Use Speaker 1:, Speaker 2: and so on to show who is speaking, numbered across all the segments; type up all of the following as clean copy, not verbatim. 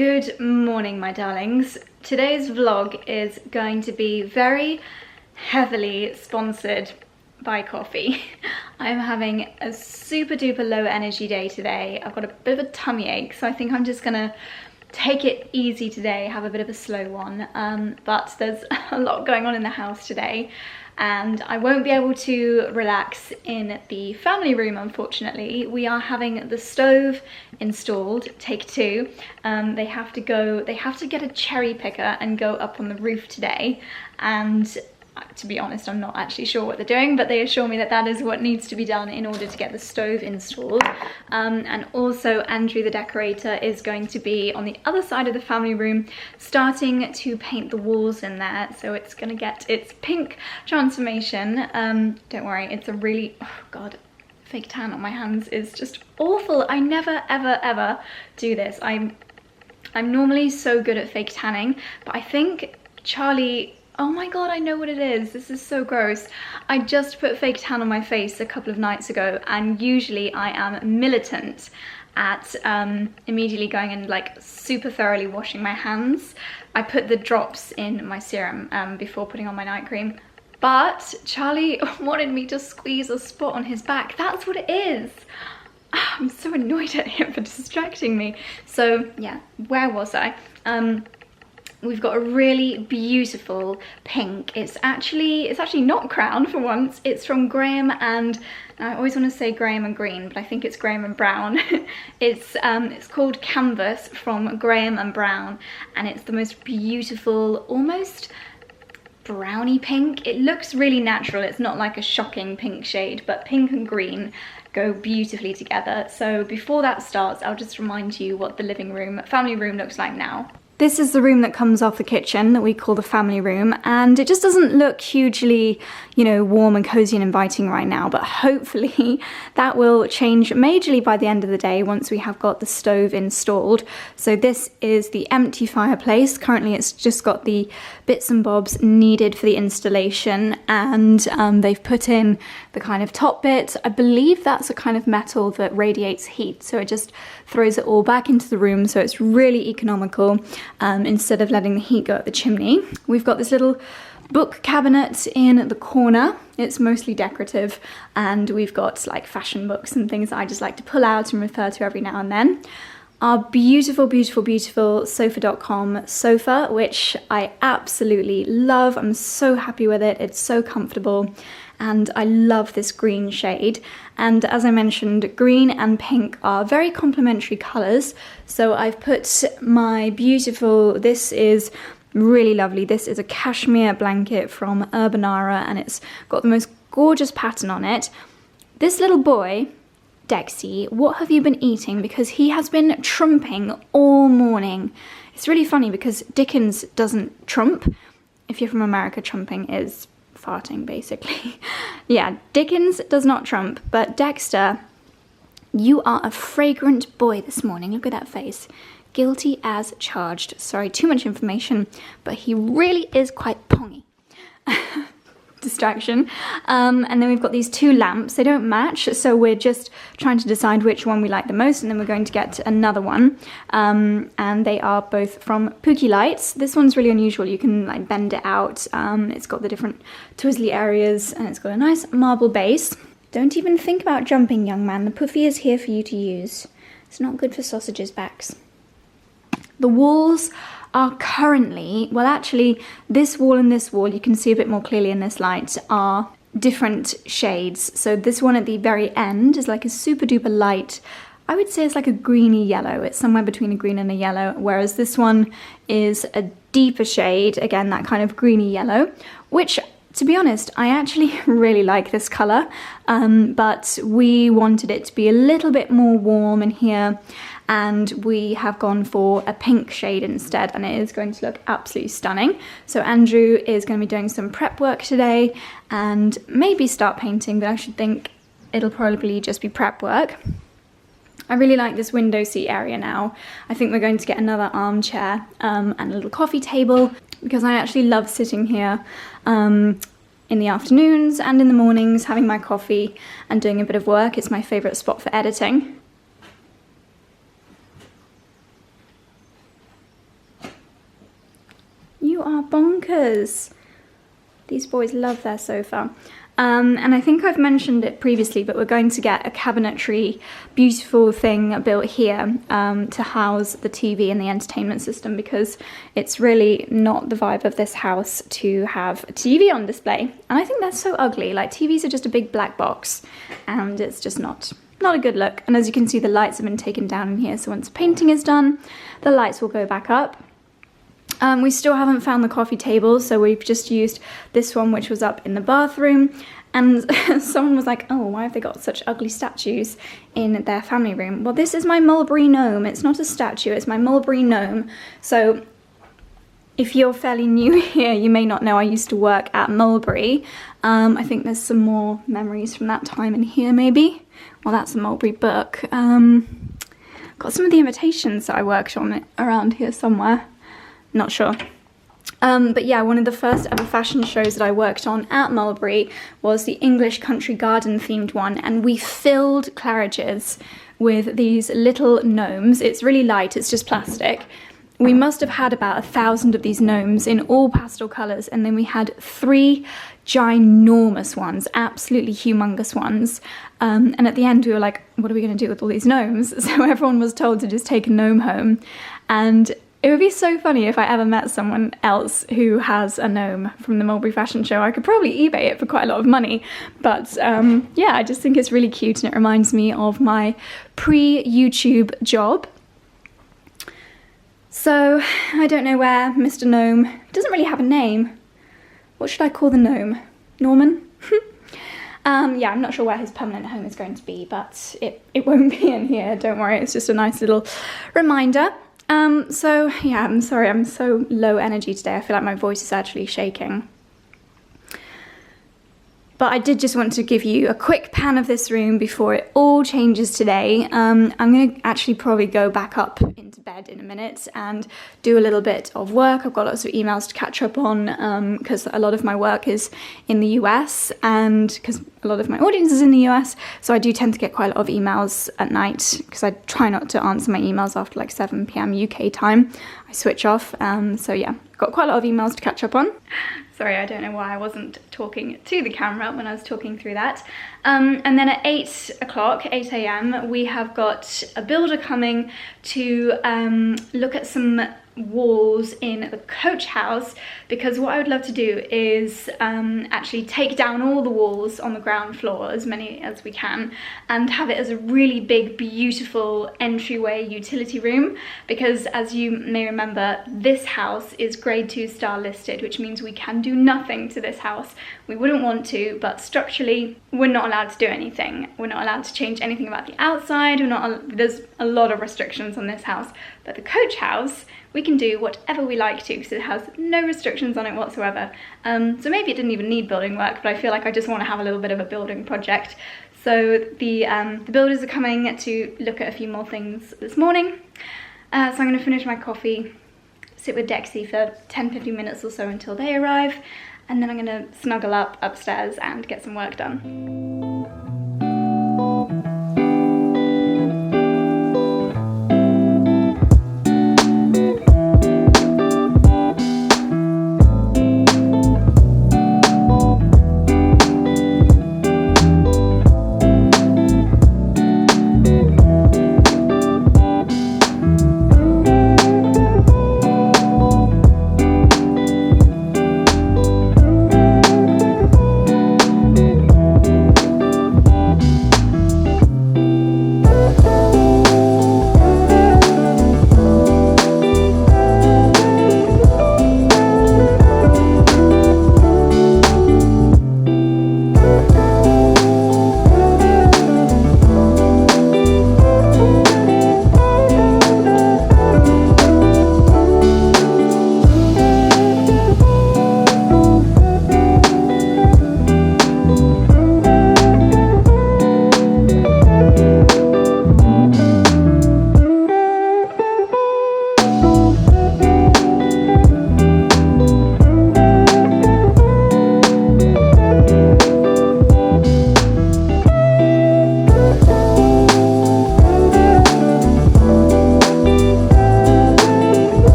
Speaker 1: Good morning, my darlings. Today's vlog is going to be very heavily sponsored by coffee. I'm having a super duper low energy day today. I've got a bit of a tummy ache, so I think I'm just gonna take it easy today, have a bit of a slow one. But there's a lot going on in the house today, and I won't be able to relax in the family room, unfortunately. We are having the stove installed, take two. They have to get a cherry picker and go up on the roof today, and to be honest, I'm not actually sure what they're doing, but they assure me that that is what needs to be done in order to get the stove installed. And also Andrew the decorator is going to be on the other side of the family room starting to paint the walls in there, so it's gonna get its pink transformation. Don't worry, it's a really, oh god, fake tan on my hands is just awful. I never ever do this. I'm normally so good at fake tanning, but I think Charlie, oh my god, I know what it is. This is so gross. I just put fake tan on my face a couple of nights ago, and usually I am militant at immediately going and like super thoroughly washing my hands. I put the drops in my serum before putting on my night cream. But Charlie wanted me to squeeze a spot on his back. That's what it is. I'm so annoyed at him for distracting me. So yeah, where was I? We've got a really beautiful pink. It's actually not Crown for once. It's from Graham, and I always want to say Graham and Green, but I think it's Graham and Brown. It's called Canvas from Graham and Brown, and it's the most beautiful, almost browny pink. It looks really natural. It's not like a shocking pink shade, but pink and green go beautifully together. So before that starts, I'll just remind you what the family room looks like now. This is the room that comes off the kitchen that we call the family room, and it just doesn't look hugely, you know, warm and cozy and inviting right now, but hopefully that will change majorly by the end of the day once we have got the stove installed. So this is the empty fireplace. Currently it's just got the bits and bobs needed for the installation, and they've put in the kind of top bit. I believe that's a kind of metal that radiates heat, so it just throws it all back into the room, so it's really economical. Instead of letting the heat go up the chimney. We've got this little book cabinet in the corner. It's mostly decorative, and we've got like fashion books and things that I just like to pull out and refer to every now and then. Our beautiful, beautiful, beautiful sofa.com sofa, which I absolutely love. I'm so happy with it. It's so comfortable, and I love this green shade. And as I mentioned, green and pink are very complementary colours. So I've put my beautiful, this is really lovely. This is a cashmere blanket from Urbanara, and it's got the most gorgeous pattern on it. This little boy, Dexy, what have you been eating? Because he has been trumping all morning. It's really funny because Dickens doesn't trump. If you're from America, trumping is farting, basically. Yeah, Dickens does not trump, but Dexter, you are a fragrant boy this morning. Look at that face. Guilty as charged. Sorry, too much information, but he really is quite pongy. Distraction. And then we've got these two lamps. They don't match, so we're just trying to decide which one we like the most, and then we're going to get another one. And they are both from Pookie Lights. This one's really unusual. You can like bend it out. It's got the different twizzly areas, and it's got a nice marble base. Don't even think about jumping, young man. The puffy is here for you to use. It's not good for sausages' backs. The walls are currently, well actually this wall and this wall, you can see a bit more clearly in this light, are different shades. So this one at the very end is like a super duper light, I would say it's like a greeny yellow. It's somewhere between a green and a yellow, whereas this one is a deeper shade, again that kind of greeny yellow, which to be honest, I actually really like this colour, but we wanted it to be a little bit more warm in here, and we have gone for a pink shade instead, and it is going to look absolutely stunning. So Andrew is going to be doing some prep work today and maybe start painting, but I should think it'll probably just be prep work. I really like this window seat area now. I think we're going to get another armchair and a little coffee table, because I actually love sitting here in the afternoons and in the mornings having my coffee and doing a bit of work. It's my favourite spot for editing. You are bonkers. These boys love their sofa. And I think I've mentioned it previously, but we're going to get a cabinetry, beautiful thing built here to house the TV and the entertainment system, because it's really not the vibe of this house to have a TV on display. And I think that's so ugly. Like, TVs are just a big black box, and it's just not a good look. And as you can see, the lights have been taken down in here, so once the painting is done, the lights will go back up. We still haven't found the coffee table, so we've just used this one, which was up in the bathroom. And someone was like, oh, why have they got such ugly statues in their family room? Well, this is my mulberry gnome. It's not a statue, it's my mulberry gnome. So if you're fairly new here, you may not know I used to work at Mulberry. I think there's some more memories from that time in here, maybe. Well, that's a Mulberry book. Got some of the invitations that I worked on around here somewhere. Not sure. But yeah, one of the first ever fashion shows that I worked on at Mulberry was the English Country Garden themed one, and we filled Claridge's with these little gnomes. It's really light, it's just plastic. We must have had about 1,000 of these gnomes in all pastel colours, and then we had 3 ginormous ones, absolutely humongous ones. And at the end we were like, what are we going to do with all these gnomes? So everyone was told to just take a gnome home. And it would be so funny if I ever met someone else who has a gnome from the Mulberry Fashion Show. I could probably eBay it for quite a lot of money. But yeah, I just think it's really cute, and it reminds me of my pre-YouTube job. So I don't know where Mr. Gnome doesn't really have a name. What should I call the gnome? Norman? Yeah, I'm not sure where his permanent home is going to be, but it won't be in here, don't worry. It's just a nice little reminder. So yeah, I'm sorry, I'm so low energy today. I feel like my voice is actually shaking. But I did just want to give you a quick pan of this room before it all changes today. I'm going to actually probably go back up into bed in a minute and do a little bit of work. I've got lots of emails to catch up on because a lot of my work is in the US, and because a lot of my audience is in the US, so I do tend to get quite a lot of emails at night because I try not to answer my emails after like 7 p.m. UK time. I switch off. So yeah, got quite a lot of emails to catch up on. Sorry, I don't know why I wasn't talking to the camera when I was talking through that. And then at 8 o'clock, 8 a.m, we have got a builder coming to look at some walls in the coach house, because what I would love to do is actually take down all the walls on the ground floor, as many as we can, and have it as a really big, beautiful entryway utility room, because as you may remember, this house is grade 2 star listed, which means we can do nothing to this house. We wouldn't want to, but structurally we're not allowed to do anything. We're not allowed to change anything about the outside. There's a lot of restrictions on this house, but the coach house, we can do whatever we like to because it has no restrictions on it whatsoever. So maybe it didn't even need building work, but I feel like I just want to have a little bit of a building project. So the builders are coming to look at a few more things this morning. So I'm going to finish my coffee, sit with Dexy for 10-15 minutes or so until they arrive, and then I'm going to snuggle up upstairs and get some work done.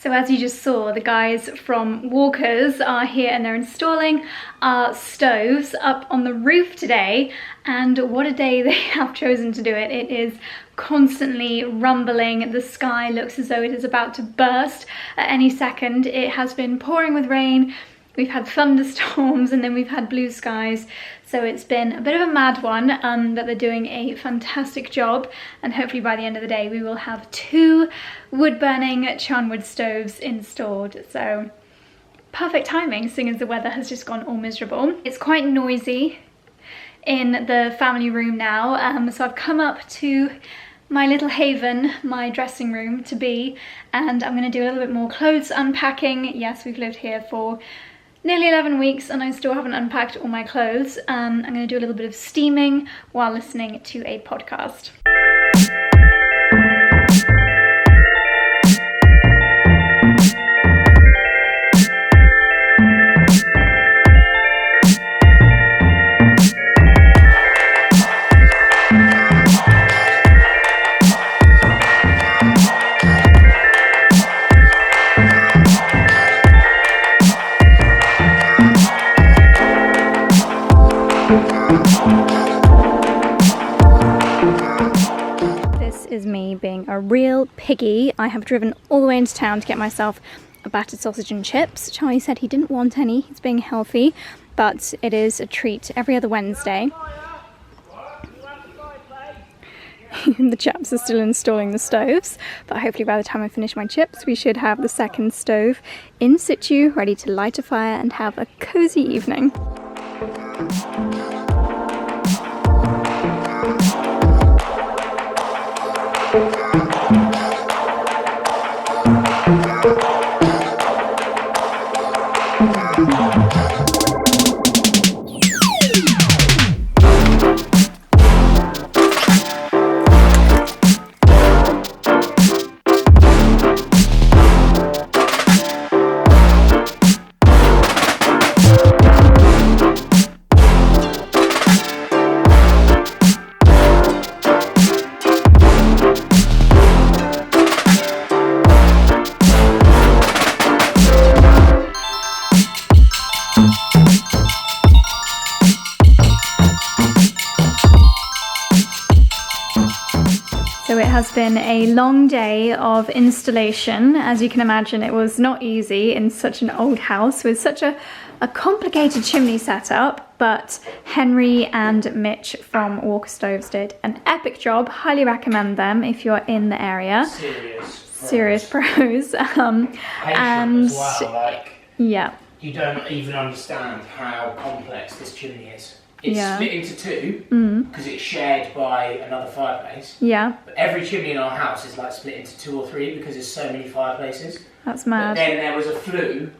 Speaker 1: So as you just saw, the guys from Walkers are here and they're installing our stoves up on the roof today, and what a day they have chosen to do it. It is constantly rumbling. The sky looks as though it is about to burst at any second. It has been pouring with rain. We've had thunderstorms and then we've had blue skies. So it's been a bit of a mad one, but they're doing a fantastic job. And hopefully by the end of the day, we will have 2 wood-burning charnwood stoves installed. So perfect timing, seeing as the weather has just gone all miserable. It's quite noisy in the family room now. So I've come up to my little haven, my dressing room to be, and I'm going to do a little bit more clothes unpacking. Yes, we've lived here for nearly 11 weeks and I still haven't unpacked all my clothes. I'm going to do a little bit of steaming while listening to a podcast. Is me being a real piggy. I have driven all the way into town to get myself a battered sausage and chips. Charlie said he didn't want any, he's being healthy, but it is a treat every other Wednesday. The chaps are still installing the stoves, but hopefully by the time I finish my chips we should have the second stove in situ, ready to light a fire and have a cozy evening. So it has been a long day of installation. As you can imagine, it was not easy in such an old house with such a complicated chimney setup, but Henry and Mitch from Walker Stoves did an epic job. Highly recommend them if you're in the area. Serious pros.
Speaker 2: And as well, like,
Speaker 1: yeah.
Speaker 2: You don't even understand how complex this chimney is. It's split into 2 because it's shared by another fireplace.
Speaker 1: Yeah.
Speaker 2: But every chimney in our house is like split into 2 or 3 because there's so many fireplaces.
Speaker 1: That's mad.
Speaker 2: But then there was a flue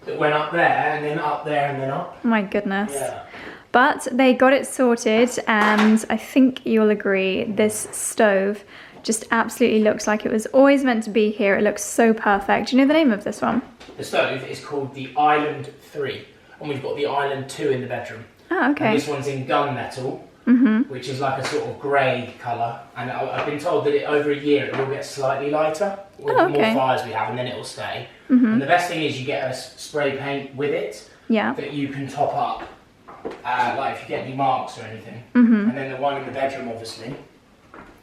Speaker 2: that went up there and then up there and then up.
Speaker 1: My goodness.
Speaker 2: Yeah.
Speaker 1: But they got it sorted, and I think you'll agree this stove just absolutely looks like it was always meant to be here. It looks so perfect. Do you know the name of this one?
Speaker 2: The stove is called the Island 3 and we've got the Island 2 in the bedroom.
Speaker 1: Oh, okay.
Speaker 2: And this one's in gunmetal, which is like a sort of grey colour. And I've been told that over a year it will get slightly lighter with the more fires we have, and then it will stay. And the best thing is you get a spray paint with it that you can top up, like if you get any marks or anything. And then the one in the bedroom, obviously,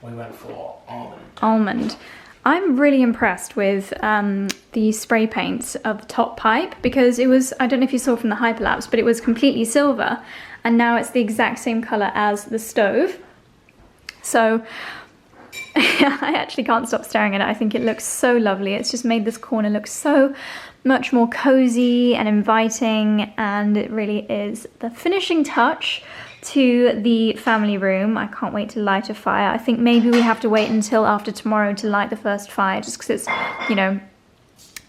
Speaker 2: we went for almond.
Speaker 1: Almond. I'm really impressed with the spray paint of the top pipe, because it was, I don't know if you saw from the hyperlapse, but it was completely silver, and now it's the exact same colour as the stove. So I actually can't stop staring at it. I think it looks so lovely. It's just made this corner look so much more cozy and inviting, and it really is the finishing touch to the family room. I can't wait to light a fire. I think maybe we have to wait until after tomorrow to light the first fire, just because it's, you know,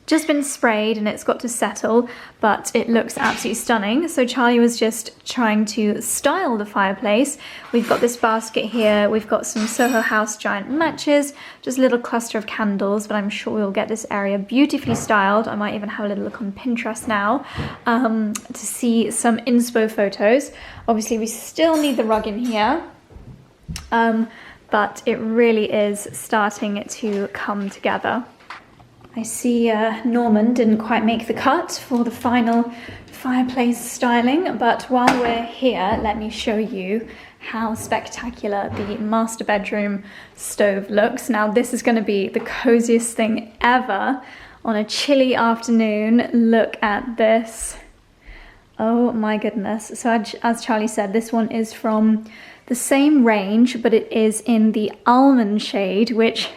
Speaker 1: just been sprayed and it's got to settle, but it looks absolutely stunning. So Charlie was just trying to style the fireplace. We've got this basket here, we've got some Soho House giant matches, just a little cluster of candles, but I'm sure we'll get this area beautifully styled. I might even have a little look on Pinterest now to see some inspo photos. Obviously we still need the rug in here, but it really is starting to come together. I see Norman didn't quite make the cut for the final fireplace styling, but while we're here, let me show you how spectacular the master bedroom stove looks. Now, this is going to be the coziest thing ever on a chilly afternoon. Look at this. Oh my goodness. So as Charlie said, this one is from the same range, but it is in the almond shade, which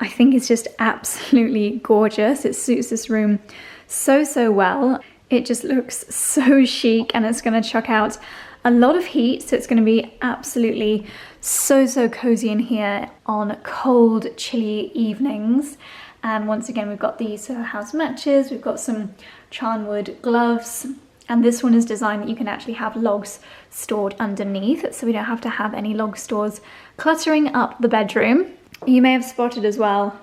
Speaker 1: I think is just absolutely gorgeous. It suits this room so well. It just looks so chic, and it's going to chuck out a lot of heat, so it's going to be absolutely so cozy in here on cold, chilly evenings. And once again, we've got these house matches, we've got some charnwood gloves, and this one is designed that you can actually have logs stored underneath, so we don't have to have any log stores cluttering up the bedroom. You may have spotted as well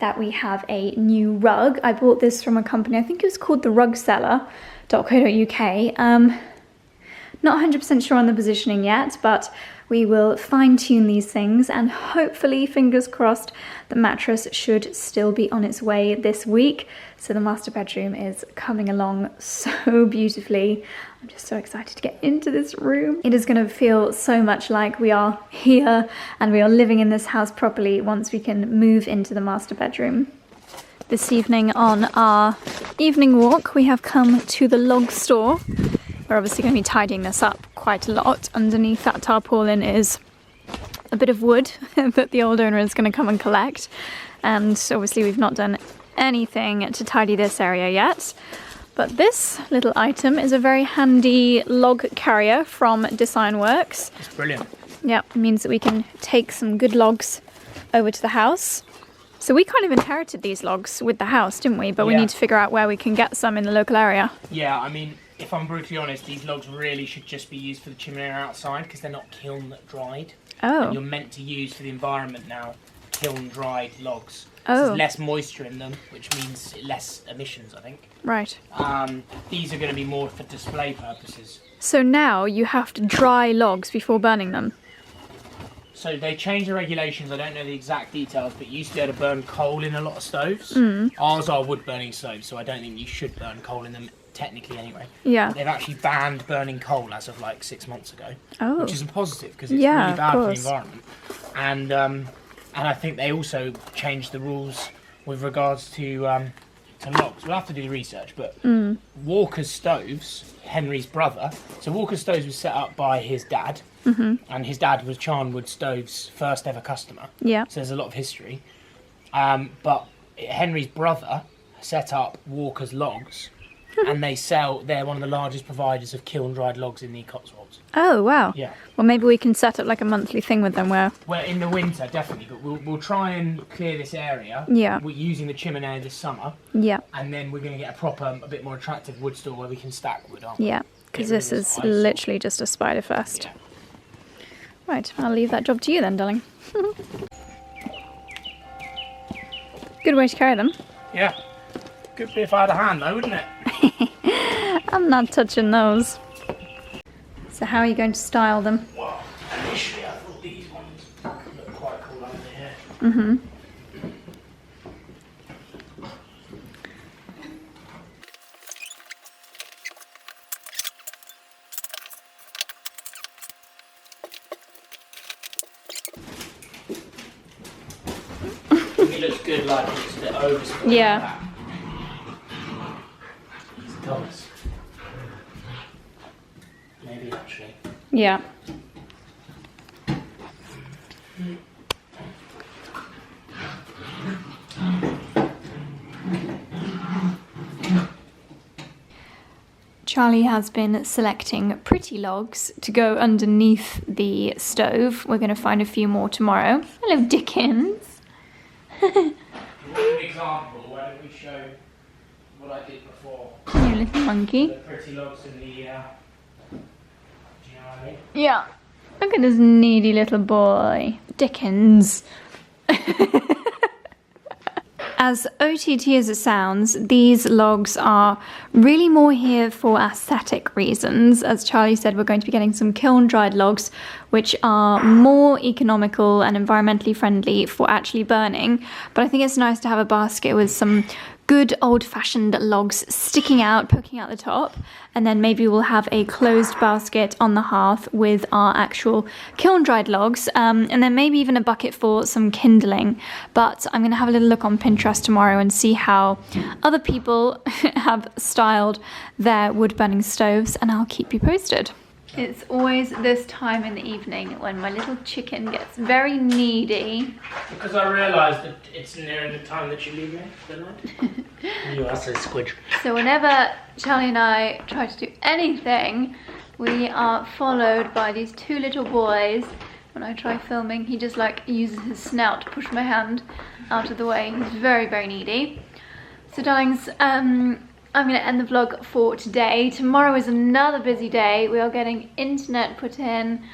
Speaker 1: that we have a new rug. I bought this from a company, I think it was called therugseller.co.uk. Not 100% sure on the positioning yet, but we will fine tune these things, and hopefully, fingers crossed, the mattress should still be on its way this week. So the master bedroom is coming along so beautifully. I'm just so excited to get into this room. It is going to feel so much like we are here and we are living in this house properly once we can move into the master bedroom. This evening on our evening walk, we have come to the log store. We're obviously going to be tidying this up quite a lot. Underneath that tarpaulin is a bit of wood that the old owner is going to come and collect. And obviously we've not done anything to tidy this area yet. But this little item is a very handy log carrier from Design Works.
Speaker 2: It's brilliant.
Speaker 1: Yeah, it means that we can take some good logs over to the house. So we kind of inherited these logs with the house, didn't we? But we need to figure out where we can get some in the local area.
Speaker 2: Yeah, I mean, if I'm brutally honest, these logs really should just be used for the chimney outside because they're not kiln dried.
Speaker 1: Oh.
Speaker 2: And you're meant to use for the environment now kiln dried logs.
Speaker 1: Oh.
Speaker 2: So there's less moisture in them, which means less emissions, I think.
Speaker 1: Right.
Speaker 2: These are going to be more for display purposes.
Speaker 1: So now you have to dry logs before burning them?
Speaker 2: So they changed the regulations. I don't know the exact details, but you used to be able to burn coal in a lot of stoves. Ours are wood burning stoves, so I don't think you should burn coal in them, technically anyway.
Speaker 1: Yeah.
Speaker 2: They've actually banned burning coal as of like 6 months ago.
Speaker 1: Oh.
Speaker 2: Which is a positive because it's really bad for the environment. And I think they also changed the rules with regards to logs. We'll have to do the research, but Walker's stoves, Henry's brother, so Walker's stoves was set up by his dad, and his dad was Charnwood Stoves' first ever customer.
Speaker 1: Yeah.
Speaker 2: So there's a lot of history. But Henry's brother set up Walker's logs, and they're one of the largest providers of kiln-dried logs in the Cotswolds.
Speaker 1: Oh, wow.
Speaker 2: Yeah.
Speaker 1: Well, maybe we can set up like a monthly thing with them where...
Speaker 2: Well, in the winter, definitely. But we'll try and clear this area.
Speaker 1: Yeah.
Speaker 2: We're using the chimney this summer.
Speaker 1: Yeah.
Speaker 2: And then we're going to get a bit more attractive wood store where we can stack wood, aren't we?
Speaker 1: Yeah, because this is literally just a spider fest.
Speaker 2: Yeah.
Speaker 1: Right, I'll leave that job to you then, darling. Good way to carry them.
Speaker 2: Yeah. Could be if I had a hand though, wouldn't it?
Speaker 1: I'm not touching those. So how are you going to style them?
Speaker 2: Well, initially I thought these ones look quite cool under here. It looks good, like it's a bit overspray.
Speaker 1: Yeah.
Speaker 2: These colours. Maybe actually.
Speaker 1: Yeah. Charlie has been selecting pretty logs to go underneath the stove. We're going to find a few more tomorrow. Hello, Dickens.
Speaker 2: You want an example? Why don't we show what I did before?
Speaker 1: You little monkey.
Speaker 2: The pretty logs in the, do you know what I mean?
Speaker 1: Yeah. Look at this needy little boy. Dickens. as OTT as it sounds, these logs are really more here for aesthetic reasons. As Charlie said, we're going to be getting some kiln-dried logs, which are more economical and environmentally friendly for actually burning. But I think it's nice to have a basket with some good old-fashioned logs sticking out, poking out the top, and then maybe we'll have a closed basket on the hearth with our actual kiln-dried logs, and then maybe even a bucket for some kindling. But I'm going to have a little look on Pinterest tomorrow and see how other people have styled their wood-burning stoves, and I'll keep you posted. It's always this time in the evening when my little chicken gets very needy.
Speaker 2: Because I realised that it's nearing the time that you leave me for the night. You are so squidge.
Speaker 1: So whenever Charlie and I try to do anything, we are followed by these two little boys. When I try filming, he just like uses his snout to push my hand out of the way. He's very, very needy. So darlings, I'm going to end the vlog for today. Tomorrow is another busy day. We are getting internet put in.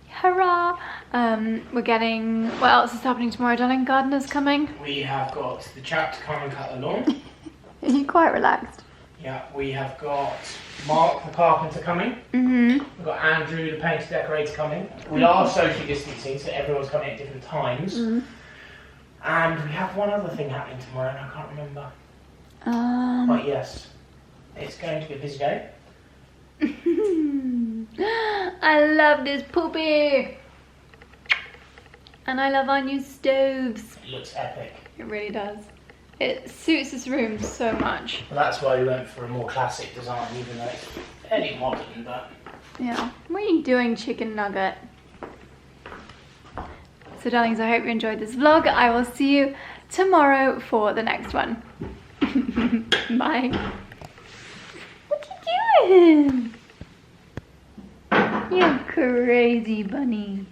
Speaker 1: Hurrah! We're getting... What else is happening tomorrow, darling? Gardener's coming?
Speaker 2: We have got the chap to come and cut the lawn.
Speaker 1: Are you quite relaxed?
Speaker 2: Yeah, we have got Mark the carpenter coming. We've got Andrew the painter decorator coming. We are social distancing, so everyone's coming at different times. And we have one other thing happening tomorrow, and I can't remember. But yes, it's going to be a busy day.
Speaker 1: I love this puppy! And I love our new stoves.
Speaker 2: It looks epic.
Speaker 1: It really does. It suits this room so much.
Speaker 2: Well, that's why we went for a more classic design, even though it's fairly modern, but...
Speaker 1: Yeah. What are you doing, chicken nugget? So darlings, I hope you enjoyed this vlog. I will see you tomorrow for the next one. Bye. What are you doing? You crazy bunny.